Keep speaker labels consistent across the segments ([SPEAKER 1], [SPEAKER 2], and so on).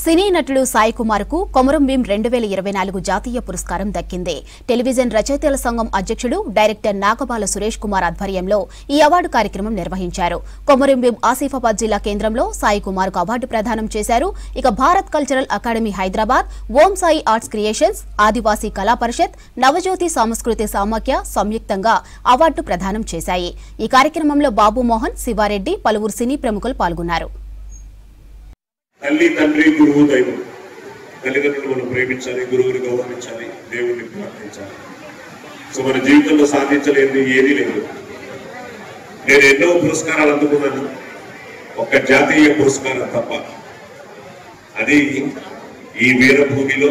[SPEAKER 1] సినీ నటుడు సాయి కుమార్ కు కొమరం భీం 2024 జాతీయ పురస్కారం దక్కింది. టెలివిజన్ రచయితల సంఘం అధ్యక్షుడు డైరెక్టర్ నాగబాల సురేష్ కుమార్ ఆధ్వర్యంలో ఈ అవార్డు కార్యక్రమం నిర్వహించారు. కొమరం భీం ఆసిఫాబాద్ జిల్లా కేంద్రంలో సాయి కుమార్ కు అవార్డు ప్రదానం చేశారు. ఇక Bharat cultural academy Hyderabad, Om Sai arts creations, ఆదివాసీ కళా పరిషత్, నవజ్యోతి సాంస్కృతిక సమాఖ్య సంయుక్తంగా అవార్డు ప్రదానం చేశాయి. ఈ కార్యక్రమంలో బాబు మోహన్, శివారెడ్డి, పలువురు సినీ ప్రముఖులు పాల్గొన్నారు.
[SPEAKER 2] తల్లి తండ్రి గురువు దైవం. తల్లిదండ్రులు మనం ప్రేమించాలి, గురువుని గౌరవించాలి, దేవుడిని ప్రార్థించాలి. సో మన జీవితంలో సాధించలేనిది ఏదీ లేదు. నేను ఎన్నో పురస్కారాలు అందుకున్నాను, ఒక్క జాతీయ పురస్కారం తప్ప. అది ఈ వీరభూమిలో,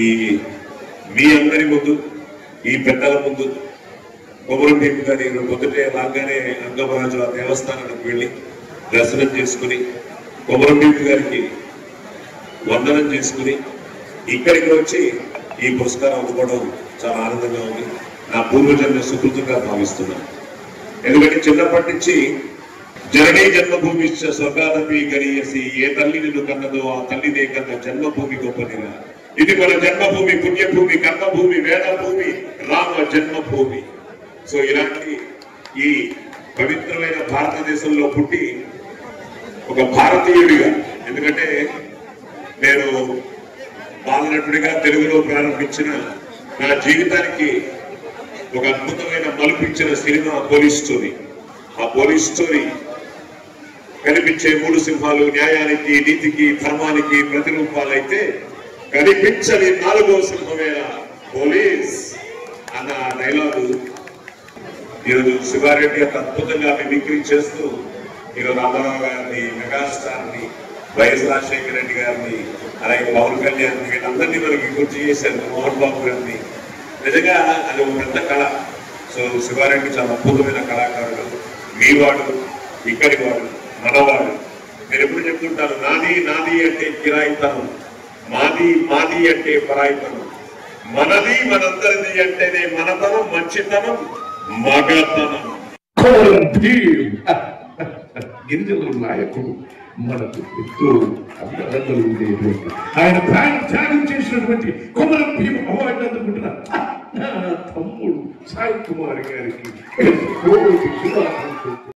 [SPEAKER 2] ఈ మీ అందరి ముందు, ఈ పెద్దల ముందు కొమరం భీం గారి పొద్దుటే రాగానే అంగమరాజు ఆ దేవస్థానానికి వెళ్ళి దర్శనం చేసుకుని కొమరం భీం గారికి వందనం చేసుకుని ఇక్కడికి వచ్చి ఈ పురస్కారం అందుకోవడం చాలా ఆనందంగా ఉంది. నా పూర్వజన్మ సుకృతంగా భావిస్తున్నాను. ఎందుకంటే చిన్నప్పటి నుంచి జననీ జన్మభూమి స్వర్గాదపి గరీయసి, ఏ తల్లి నిన్ను కన్నదో ఆ తల్లిదే కన్న జన్మభూమి గొప్పదిగా. ఇది మన జన్మభూమి, పుణ్యభూమి, కర్మభూమి, వేదభూమి, రామ జన్మభూమి. సో ఇలాంటి ఈ పవిత్రమైన భారతదేశంలో పుట్టి ఒక భారతీయుడిగా, ఎందుకంటే నేను బాలనటుడిగా తెలుగులో ప్రారంభించిన నా జీవితానికి ఒక అద్భుతమైన మలుపు ఇచ్చిన సినిమా పోలీస్ స్టోరీ. ఆ పోలీస్ స్టోరీ కనిపించే మూడు సింహాలు న్యాయానికి, నీతికి, ధర్మానికి ప్రతిరూపాలైతే కనిపించని నాలుగో సింహమేన పోలీస్ అన్న డైలాగు ఈరోజు శివారెడ్డి అంత అద్భుతంగా మిమిక్రీ చేస్తూ ఈరోజు రామారావు గారిని, మెగాస్టార్ని, వైఎస్ రాజశేఖర రెడ్డి గారిని, అలాగే పవన్ కళ్యాణ్ వీళ్ళందరినీ మనకి గుర్తు చేశారు, మోహన్ బాబు గారిని. నిజంగా అది ఒక పెద్ద కళ. సో శివారెడ్డి చాలా అద్భుతమైన కళాకారుడు. మీవాడు, ఇక్కడి వాడు, మనవాడు. నేను ఎప్పుడు చెప్తుంటాను, నాది నాది అంటే కిరాయితనం, మాది మాది అంటే పరాయితనం, మనది మనందరిది అంటేనే మనతనం, మంచితనం, మగతనం.
[SPEAKER 3] గిరిజనుల నాయకుడు మనకు ఎంతో అభినందనలు ఉండేటువంటి ఆయన ప్రాణం త్యాగం చేసినటువంటి కొమరం భీం అవార్డు అందుకుంటున్న తమ్ముడు సాయి కుమార్ గారికి